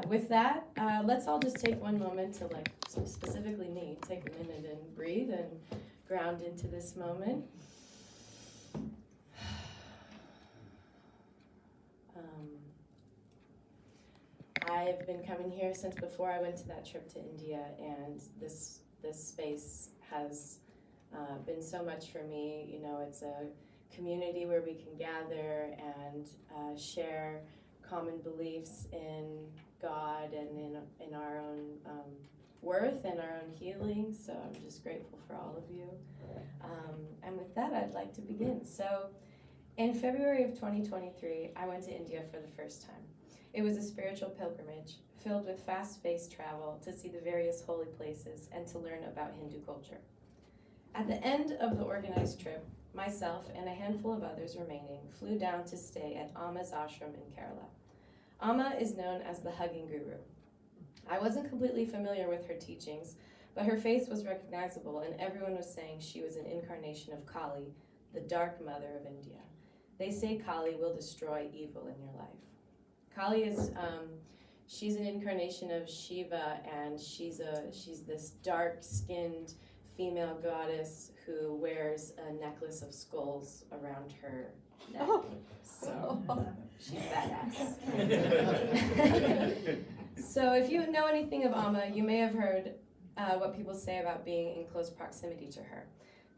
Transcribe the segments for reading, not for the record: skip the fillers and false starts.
With that, let's all just take one moment to, like, specifically me, take a minute and breathe and ground into this moment. I've been coming here since before I went to that trip to India, and this space has been so much for me. You know, it's a community where we can gather and share common beliefs in God and in our own worth and our own healing. So I'm just grateful for all of you. And with that, I'd like to begin. So in February of 2023, I went to India for the first time. It was a spiritual pilgrimage filled with fast-paced travel to see the various holy places and to learn about Hindu culture. At the end of the organized trip, myself and a handful of others remaining flew down to stay at Amma's ashram in Kerala. Amma is known as the hugging guru. I wasn't completely familiar with her teachings, but her face was recognizable, and everyone was saying she was an incarnation of Kali, the dark mother of India. They say Kali will destroy evil in your life. Kali is, she's an incarnation of Shiva, and she's this dark-skinned female goddess who wears a necklace of skulls around her neck. So she's badass. So if you know anything of Amma, you may have heard what people say about being in close proximity to her.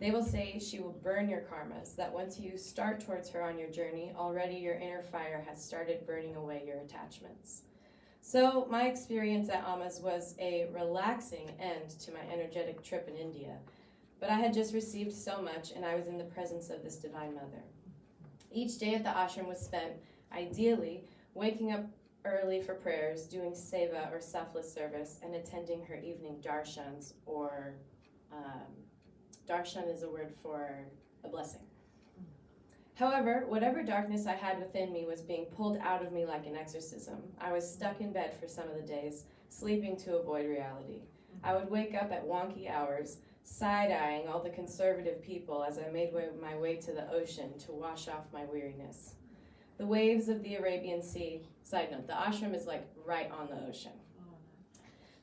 They will say she will burn your karmas, that once you start towards her on your journey, already your inner fire has started burning away your attachments. So my experience at Amma's was a relaxing end to my energetic trip in India, but I had just received so much, and I was in the presence of this Divine Mother. Each day at the ashram was spent, ideally, waking up early for prayers, doing seva or selfless service, and attending her evening darshans, or darshan is a word for a blessing. However, whatever darkness I had within me was being pulled out of me like an exorcism. I was stuck in bed for some of the days, sleeping to avoid reality. I would wake up at wonky hours, side-eyeing all the conservative people as I made my way to the ocean to wash off my weariness. The waves of the Arabian Sea, side note, the ashram is like right on the ocean.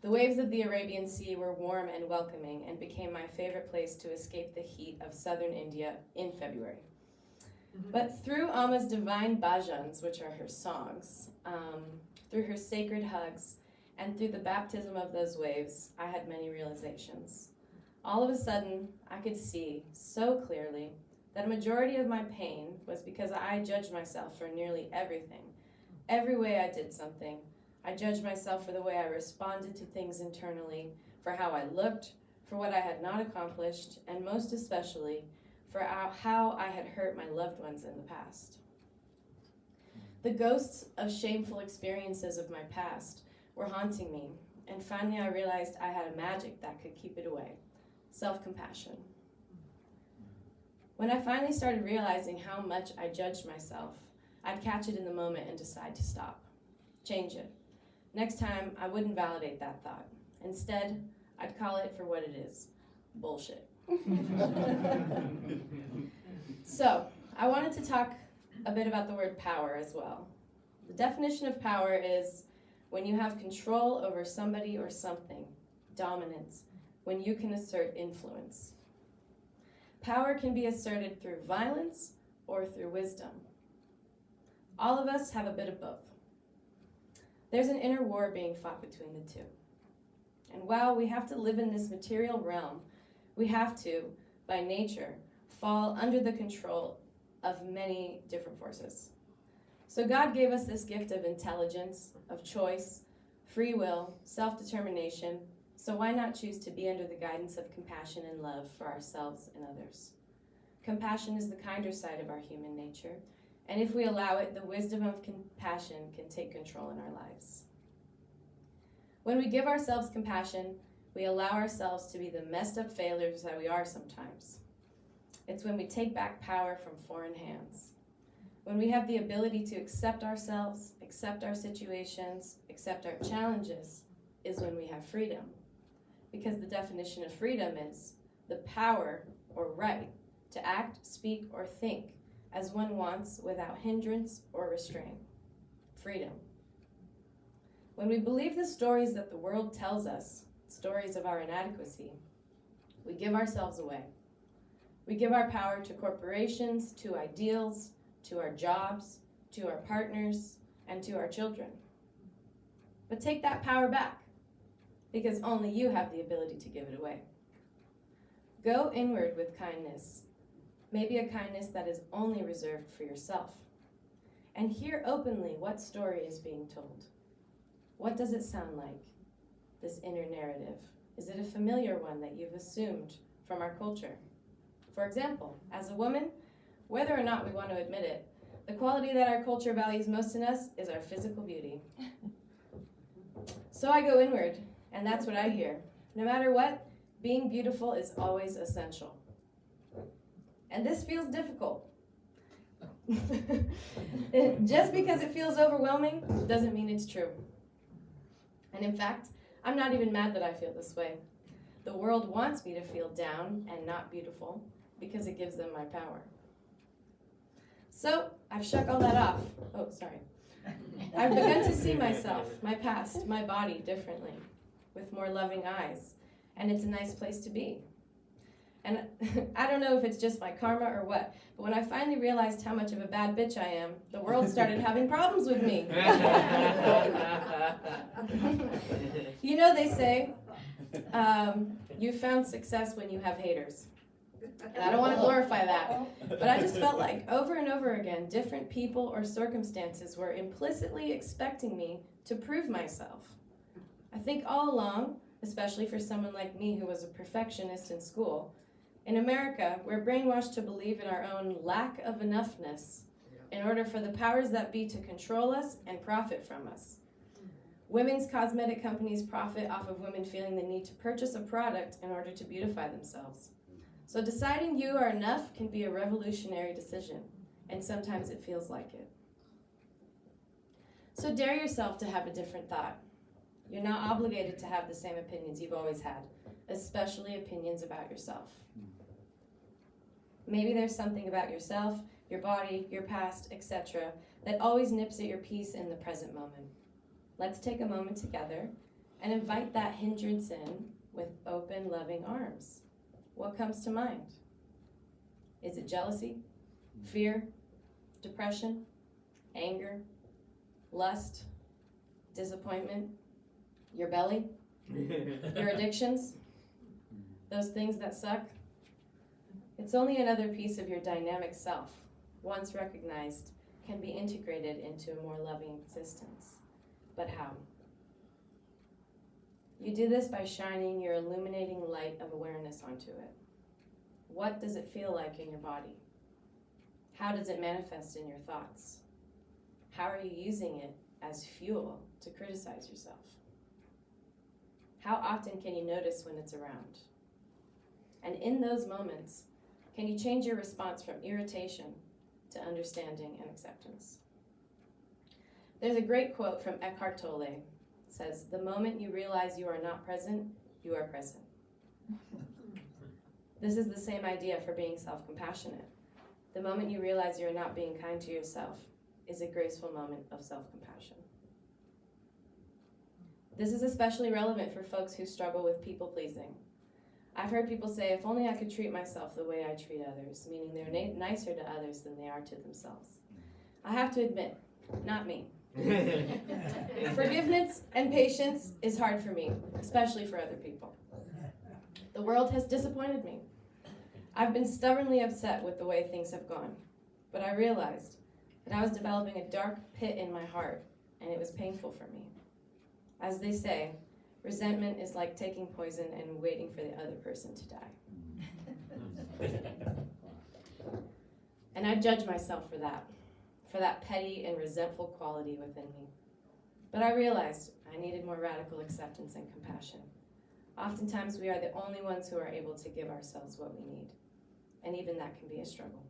The waves of the Arabian Sea were warm and welcoming and became my favorite place to escape the heat of southern India in February. But through Amma's divine bhajans, which are her songs, through her sacred hugs, and through the baptism of those waves, I had many realizations. All of a sudden, I could see so clearly that a majority of my pain was because I judged myself for nearly everything. Every way I did something, I judged myself for the way I responded to things internally, for how I looked, for what I had not accomplished, and most especially, for how I had hurt my loved ones in the past. The ghosts of shameful experiences of my past were haunting me, and finally I realized I had a magic that could keep it away: self-compassion. When I finally started realizing how much I judged myself, I'd catch it in the moment and decide to stop, change it. Next time, I wouldn't validate that thought. Instead, I'd call it for what it is: bullshit. So, I wanted to talk a bit about the word power as well. The definition of power is when you have control over somebody or something, dominance, when you can assert influence. Power can be asserted through violence or through wisdom. All of us have a bit of both. There's an inner war being fought between the two. And while we have to live in this material realm, we have to, by nature, fall under the control of many different forces. So God gave us this gift of intelligence, of choice, free will, self-determination. So why not choose to be under the guidance of compassion and love for ourselves and others? Compassion is the kinder side of our human nature, and if we allow it, the wisdom of compassion can take control in our lives. When we give ourselves compassion, we allow ourselves to be the messed up failures that we are sometimes. It's when we take back power from foreign hands. When we have the ability to accept ourselves, accept our situations, accept our challenges, is when we have freedom. Because the definition of freedom is the power or right to act, speak, or think as one wants without hindrance or restraint. Freedom. When we believe the stories that the world tells us, stories of our inadequacy, we give ourselves away. We give our power to corporations, to ideals, to our jobs, to our partners, and to our children. But take that power back, because only you have the ability to give it away. Go inward with kindness, maybe a kindness that is only reserved for yourself. And hear openly what story is being told. What does it sound like, this inner narrative? Is it a familiar one that you've assumed from our culture? For example, as a woman, whether or not we want to admit it, the quality that our culture values most in us is our physical beauty. So I go inward, and that's what I hear. No matter what, being beautiful is always essential. And this feels difficult. Just because it feels overwhelming doesn't mean it's true. And in fact, I'm not even mad that I feel this way. The world wants me to feel down and not beautiful because it gives them my power. So I've shook all that off. Oh, sorry. I've begun to see myself, my past, my body differently, with more loving eyes. And it's a nice place to be. And I don't know if it's just my karma or what, but when I finally realized how much of a bad bitch I am, the world started having problems with me. You know, they say, you found success when you have haters. And I don't want to glorify that, but I just felt like over and over again, different people or circumstances were implicitly expecting me to prove myself. I think all along, especially for someone like me who was a perfectionist in school, in America, we're brainwashed to believe in our own lack of enoughness in order for the powers that be to control us and profit from us. Women's cosmetic companies profit off of women feeling the need to purchase a product in order to beautify themselves. So deciding you are enough can be a revolutionary decision, and sometimes it feels like it. So dare yourself to have a different thought. You're not obligated to have the same opinions you've always had, especially opinions about yourself. Maybe there's something about yourself, your body, your past, etc., that always nips at your peace in the present moment. Let's take a moment together and invite that hindrance in with open, loving arms. What comes to mind? Is it jealousy, fear, depression, anger, lust, disappointment, your belly, your addictions, those things that suck? It's only another piece of your dynamic self, once recognized, can be integrated into a more loving existence. But how? You do this by shining your illuminating light of awareness onto it. What does it feel like in your body? How does it manifest in your thoughts? How are you using it as fuel to criticize yourself? How often can you notice when it's around? And in those moments, can you change your response from irritation to understanding and acceptance? There's a great quote from Eckhart Tolle. It says, "The moment you realize you are not present, you are present." This is the same idea for being self-compassionate. The moment you realize you're not being kind to yourself is a graceful moment of self-compassion. This is especially relevant for folks who struggle with people-pleasing. I've heard people say, if only I could treat myself the way I treat others, meaning they're nicer to others than they are to themselves. I have to admit, not me. Forgiveness and patience is hard for me, especially for other people. The world has disappointed me. I've been stubbornly upset with the way things have gone, but I realized that I was developing a dark pit in my heart, and it was painful for me. As they say, resentment is like taking poison and waiting for the other person to die. And I judge myself for that petty and resentful quality within me. But I realized I needed more radical acceptance and compassion. Oftentimes we are the only ones who are able to give ourselves what we need. And even that can be a struggle.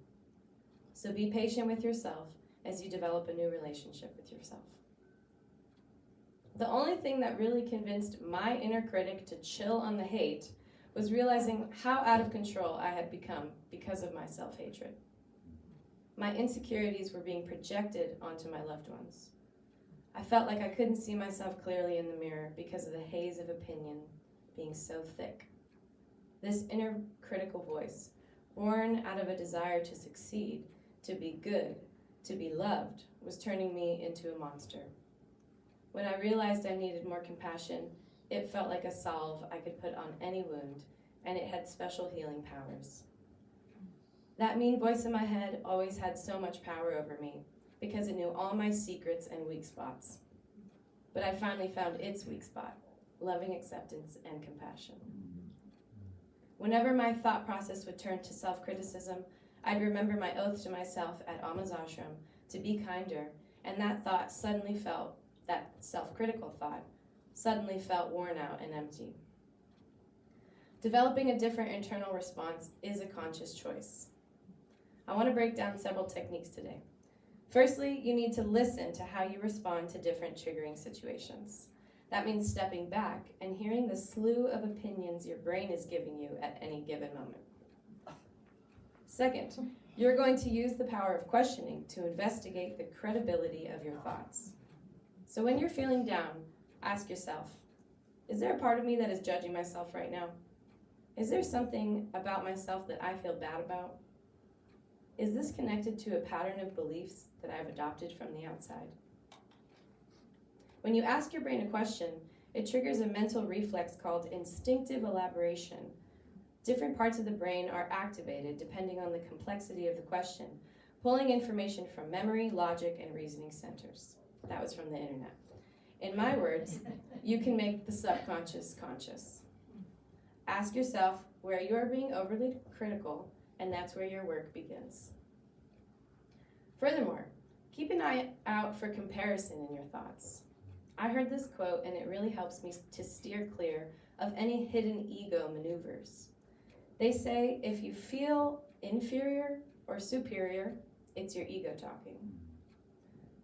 So be patient with yourself as you develop a new relationship with yourself. The only thing that really convinced my inner critic to chill on the hate was realizing how out of control I had become because of my self-hatred. My insecurities were being projected onto my loved ones. I felt like I couldn't see myself clearly in the mirror because of the haze of opinion being so thick. This inner critical voice, born out of a desire to succeed, to be good, to be loved, was turning me into a monster. When I realized I needed more compassion, it felt like a salve I could put on any wound, and it had special healing powers. That mean voice in my head always had so much power over me because it knew all my secrets and weak spots. But I finally found its weak spot, loving acceptance and compassion. Whenever my thought process would turn to self-criticism, I'd remember my oath to myself at Amma's ashram to be kinder, and that self-critical thought suddenly felt worn out and empty. Developing a different internal response is a conscious choice. I want to break down several techniques today. Firstly, you need to listen to how you respond to different triggering situations. That means stepping back and hearing the slew of opinions your brain is giving you at any given moment. Second, you're going to use the power of questioning to investigate the credibility of your thoughts. So when you're feeling down, ask yourself, is there a part of me that is judging myself right now? Is there something about myself that I feel bad about? Is this connected to a pattern of beliefs that I've adopted from the outside? When you ask your brain a question, it triggers a mental reflex called instinctive elaboration. Different parts of the brain are activated depending on the complexity of the question, pulling information from memory, logic, and reasoning centers. That was from the internet. In my words, you can make the subconscious conscious. Ask yourself where you are being overly critical, and that's where your work begins. Furthermore, keep an eye out for comparison in your thoughts. I heard this quote, and it really helps me to steer clear of any hidden ego maneuvers. They say if you feel inferior or superior, it's your ego talking.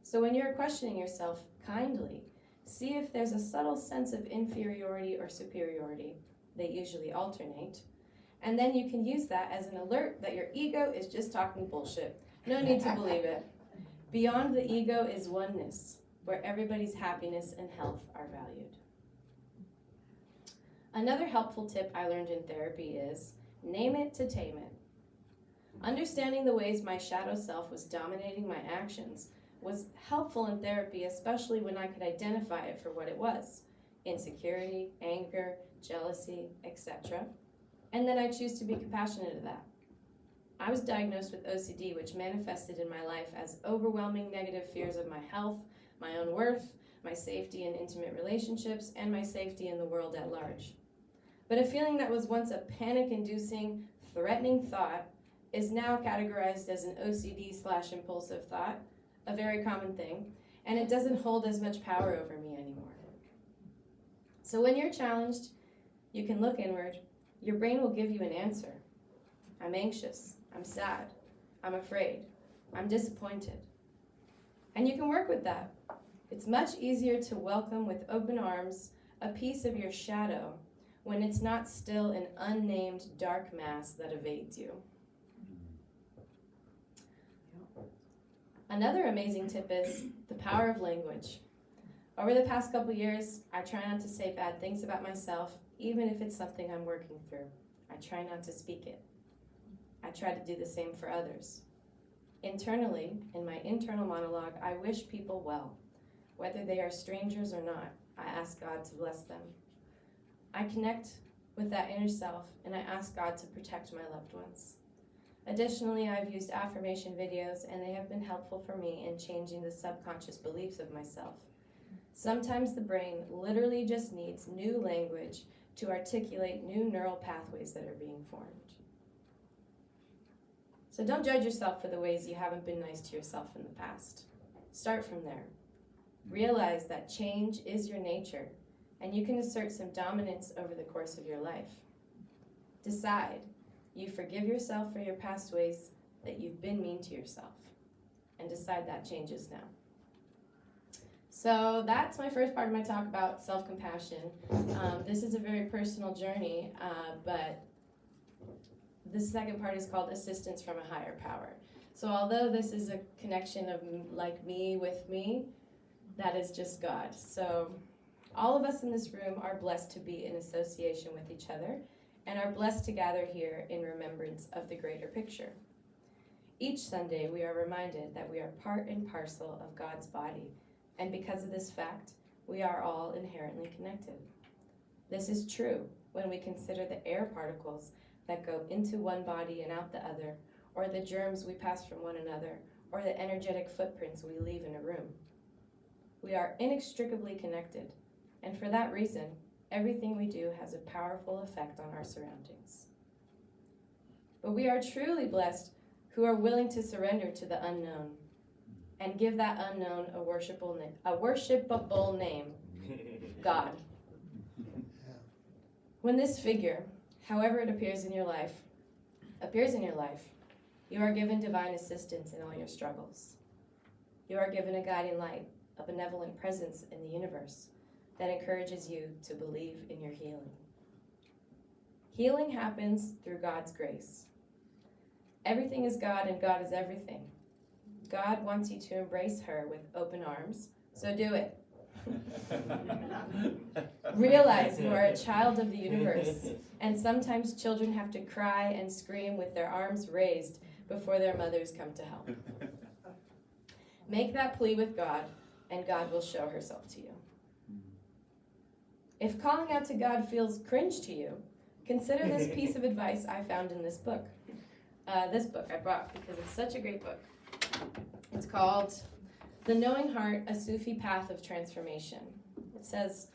So when you're questioning yourself kindly, see if there's a subtle sense of inferiority or superiority. They usually alternate. And then you can use that as an alert that your ego is just talking bullshit. No need to believe it. Beyond the ego is oneness, where everybody's happiness and health are valued. Another helpful tip I learned in therapy is name it to tame it. Understanding the ways my shadow self was dominating my actions was helpful in therapy, especially when I could identify it for what it was: insecurity, anger, jealousy, etc. And then I choose to be compassionate to that. I was diagnosed with OCD, which manifested in my life as overwhelming negative fears of my health, my own worth, my safety in intimate relationships, and my safety in the world at large. But a feeling that was once a panic-inducing, threatening thought is now categorized as an OCD/impulsive thought, a very common thing, and it doesn't hold as much power over me anymore. So when you're challenged, you can look inward. Your brain will give you an answer. I'm anxious, I'm sad, I'm afraid, I'm disappointed. And you can work with that. It's much easier to welcome with open arms a piece of your shadow when it's not still an unnamed dark mass that evades you. Another amazing tip is the power of language. Over the past couple years, I try not to say bad things about myself, even if it's something I'm working through. I try not to speak it. I try to do the same for others. Internally, in my internal monologue, I wish people well. Whether they are strangers or not, I ask God to bless them. I connect with that inner self, and I ask God to protect my loved ones. Additionally, I've used affirmation videos, and they have been helpful for me in changing the subconscious beliefs of myself. Sometimes the brain literally just needs new language to articulate new neural pathways that are being formed. So don't judge yourself for the ways you haven't been nice to yourself in the past. Start from there. Realize that change is your nature, and you can assert some dominance over the course of your life. Decide you forgive yourself for your past ways that you've been mean to yourself, and decide that changes now. So that's my first part of my talk about self-compassion. This is a very personal journey, but the second part is called assistance from a higher power. So although this is a connection of like me with me, That is just God. So all of us in this room are blessed to be in association with each other and are blessed to gather here in remembrance of the greater picture. Each Sunday, we are reminded that we are part and parcel of God's body, and because of this fact, we are all inherently connected. This is true when we consider the air particles that go into one body and out the other, or the germs we pass from one another, or the energetic footprints we leave in a room. We are inextricably connected, and for that reason, everything we do has a powerful effect on our surroundings. But we are truly blessed who are willing to surrender to the unknown and give that unknown a worshipable name, God. When this figure, however it appears in your life, you are given divine assistance in all your struggles. You are given a guiding light, a benevolent presence in the universe that encourages you to believe in your healing. Healing happens through God's grace. Everything is God and God is everything. God wants you to embrace her with open arms, so do it. Realize you are a child of the universe, and sometimes children have to cry and scream with their arms raised before their mothers come to help. Make that plea with God, and God will show herself to you. If calling out to God feels cringe to you, consider this piece of advice I found in this book. This book I brought because it's such a great book. It's called The Knowing Heart, A Sufi Path of Transformation. It says,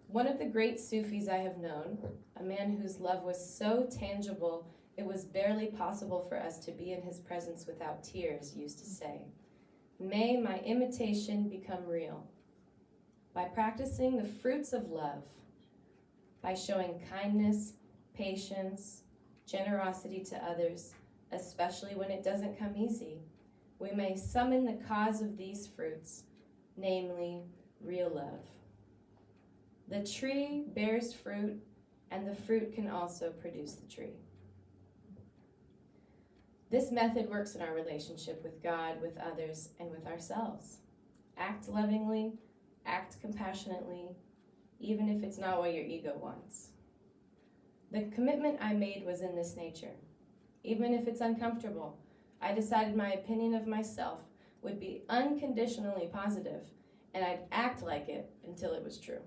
one of the great Sufis I have known, a man whose love was so tangible it was barely possible for us to be in his presence without tears, used to say, may my imitation become real. By practicing the fruits of love, by showing kindness, patience, generosity to others, especially when it doesn't come easy, we may summon the cause of these fruits, namely real love. The tree bears fruit, and the fruit can also produce the tree. This method works in our relationship with God, with others, and with ourselves. Act lovingly, act compassionately, even if it's not what your ego wants. The commitment I made was in this nature. Even if it's uncomfortable, I decided my opinion of myself would be unconditionally positive, and I'd act like it until it was true.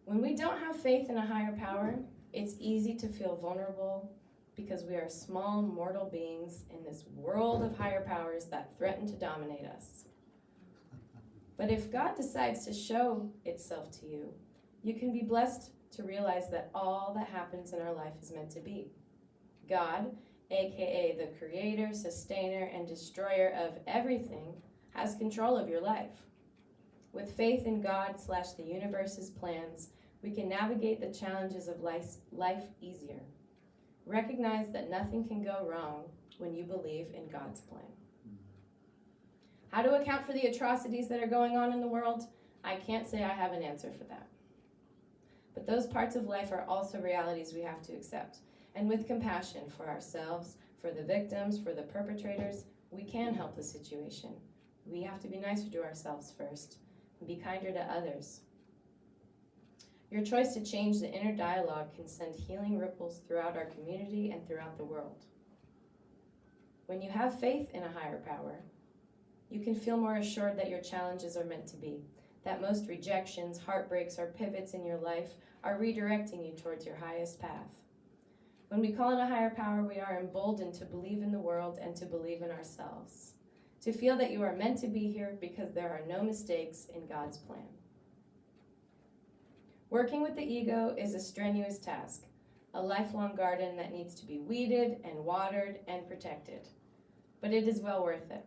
When we don't have faith in a higher power, it's easy to feel vulnerable because we are small mortal beings in this world of higher powers that threaten to dominate us. But if God decides to show itself to you, you can be blessed to realize that all that happens in our life is meant to be. God, aka the creator, sustainer, and destroyer of everything, has control of your life. With faith in God/the universe's plans, we can navigate the challenges of life easier. Recognize that nothing can go wrong when you believe in God's plan. How to account for the atrocities that are going on in the world? I can't say I have an answer for that. But those parts of life are also realities we have to accept. And with compassion for ourselves, for the victims, for the perpetrators, we can help the situation. We have to be nicer to ourselves first and be kinder to others. Your choice to change the inner dialogue can send healing ripples throughout our community and throughout the world. When you have faith in a higher power, you can feel more assured that your challenges are meant to be, that most rejections, heartbreaks, or pivots in your life are redirecting you towards your highest path. When we call in a higher power, we are emboldened to believe in the world and to believe in ourselves, to feel that you are meant to be here because there are no mistakes in God's plan. Working with the ego is a strenuous task, a lifelong garden that needs to be weeded and watered and protected, but it is well worth it.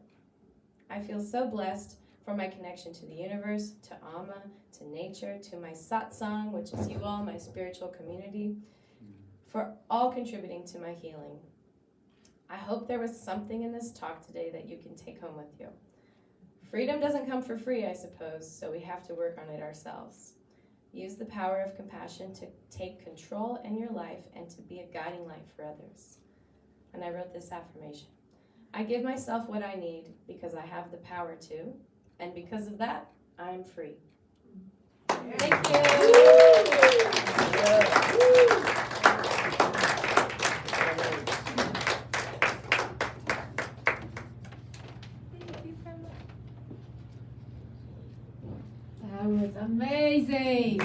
I feel so blessed for my connection to the universe, to Amma, to nature, to my satsang, which is you all, my spiritual community, for all contributing to my healing. I hope there was something in this talk today that you can take home with you. Freedom doesn't come for free, I suppose, so we have to work on it ourselves. Use the power of compassion to take control in your life and to be a guiding light for others. And I wrote this affirmation. I give myself what I need because I have the power to, and because of that, I'm free. Thank That was amazing.